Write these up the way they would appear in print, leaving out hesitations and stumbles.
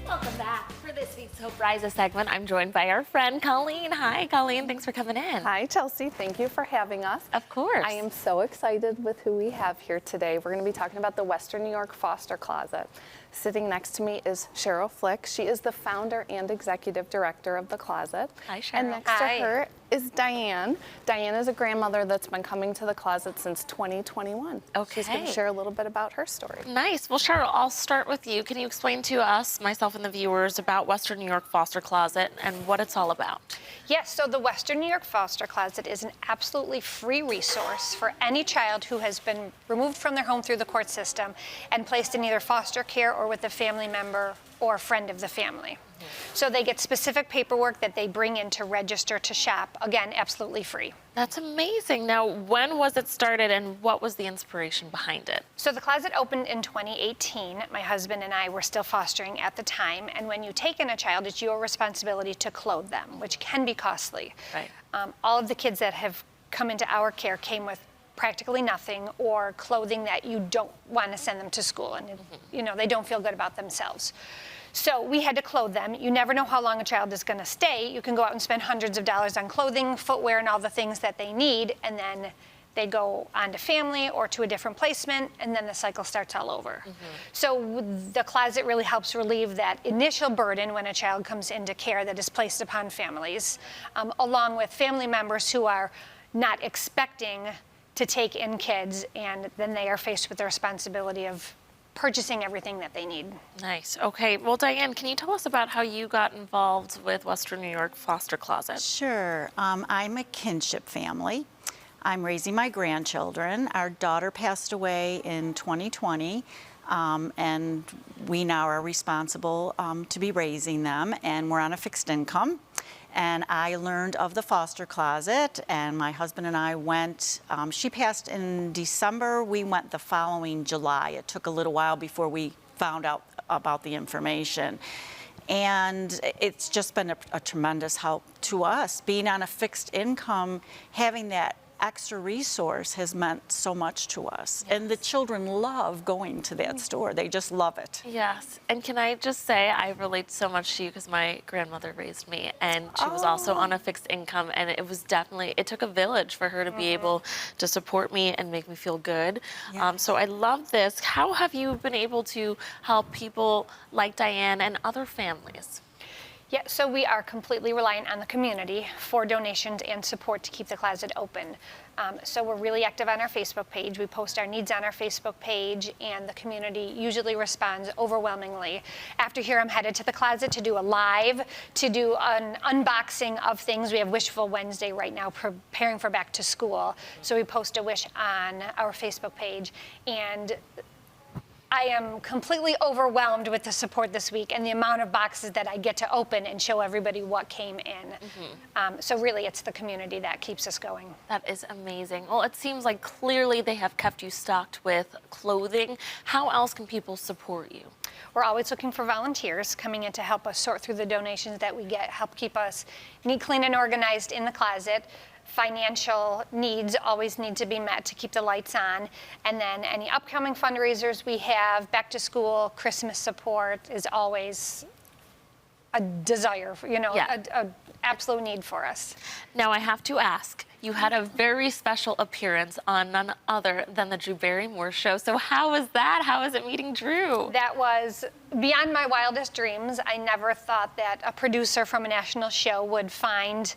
Welcome back. For this week's Hope Rises segment, I'm joined by our friend Colleen. Hi, Colleen. Thanks for coming in. Hi, Chelsea. Thank you for having us. Of course. I am so excited with who we have here today. We're going to be talking about the Western New York Foster Closet. Sitting next to me is Cheryl Flick. She is the founder and executive director of the closet. Hi, Cheryl. And next to her is Diane. Diane is a grandmother that's been coming to the closet since 2021. Okay. She's going to share a little bit about her story. Nice. Well, Cheryl, I'll start with you. Can you explain to us, myself and the viewers, about Western New York Foster Closet and what it's all about? Yes, so the Western New York Foster Closet is an absolutely free resource for any child who has been removed from their home through the court system and placed in either foster care or with a family member or friend of the family. So they get specific paperwork that they bring in to register to shop. Again, absolutely free. That's amazing. Now, when was it started and what was the inspiration behind it? So the closet opened in 2018. My husband and I were still fostering at the time. And when you take in a child, it's your responsibility to clothe them, which can be costly. Right. All of the kids that have come into our care came with practically nothing or clothing that you don't want to send them to school. And, you know, they don't feel good about themselves. So we had to clothe them. You never know how long a child is going to stay. You can go out and spend hundreds of dollars on clothing, footwear, and all the things that they need, and then they go on to family or to a different placement, and then the cycle starts all over. So the closet really helps relieve that initial burden when a child comes into care that is placed upon families, along with family members who are not expecting to take in kids, and then they are faced with the responsibility of purchasing everything that they need. Nice. Okay. Well, Diane, can you tell us about how you got involved with Western New York Foster Closet? Sure. I'm a kinship family. I'm raising my grandchildren. Our daughter passed away in 2020, and we now are responsible to be raising them, and we're on a fixed income. And I learned of the foster closet, and my husband and I went. She passed in December. We went the following July. It took a little while before we found out about the information. And it's just been a tremendous help to us. Being on a fixed income, having that extra resource has meant so much to us. Yes. And the children love going to that store. They just love it. Yes, and can I just say I relate so much to you because my grandmother raised me, and she was also on a fixed income, and it was definitely, it took a village for her to be able to support me and make me feel good. Yes. So I love this. How have you been able to help people like Diane and other families? Yeah, so we are completely reliant on the community for donations and support to keep the closet open. So we're really active on our Facebook page. We post our needs on our Facebook page, and the community usually responds overwhelmingly. After here, I'm headed to the closet to do a live, to do an unboxing of things. We have Wishful Wednesday right now, preparing for back to school. So we post a wish on our Facebook page, and I am completely overwhelmed with the support this week and the amount of boxes that I get to open and show everybody what came in. So really, it's the community that keeps us going. That is amazing. Well, it seems like clearly they have kept you stocked with clothing. How else can people support you? We're always looking for volunteers coming in to help us sort through the donations that we get, help keep us neat, clean, and organized in the closet. Financial needs always need to be met to keep the lights on. And then any upcoming fundraisers we have, back to school, Christmas support is always a desire, you know, a absolute need for us. Now I have to ask, you had a very special appearance on none other than the Drew Barrymore show. So how was that? How was it meeting Drew? That was beyond my wildest dreams. I never thought that a producer from a national show would find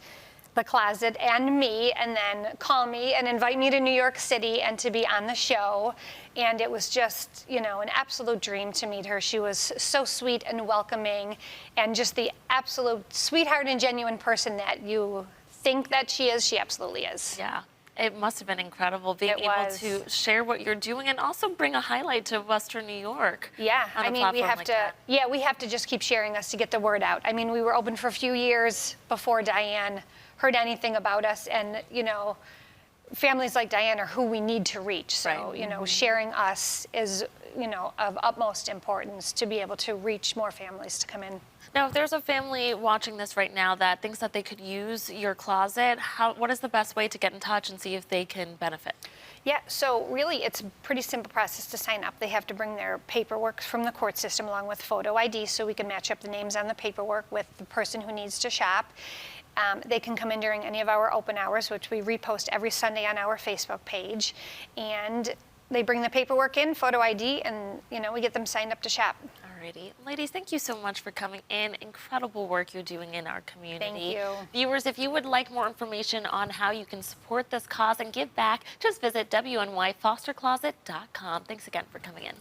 the closet and me and then call me and invite me to New York City and to be on the show. And it was just, you know, an absolute dream to meet her. She was so sweet and welcoming and just the absolute sweetheart and genuine person that you think that she is. She absolutely is. Yeah. It must have been incredible being able to share what you're doing and also bring a highlight to Western New York. Yeah, I mean, we have to. Yeah, we have to just keep sharing us to get the word out. I mean, we were open for a few years before Diane heard anything about us, and you know, families like Diane are who we need to reach. So, Right. you know, sharing us is, you know, of utmost importance to be able to reach more families to come in. Now, if there's a family watching this right now that thinks that they could use your closet, what is the best way to get in touch and see if they can benefit? Yeah, so really it's a pretty simple process to sign up. They have to bring their paperwork from the court system along with photo ID so we can match up the names on the paperwork with the person who needs to shop. They can come in during any of our open hours, which we repost every Sunday on our Facebook page. And they bring the paperwork in, photo ID, and you know, we get them signed up to shop. Alrighty. Ladies, thank you so much for coming in. Incredible work you're doing in our community. Thank you. Viewers, if you would like more information on how you can support this cause and give back, just visit WNYFosterCloset.com. Thanks again for coming in.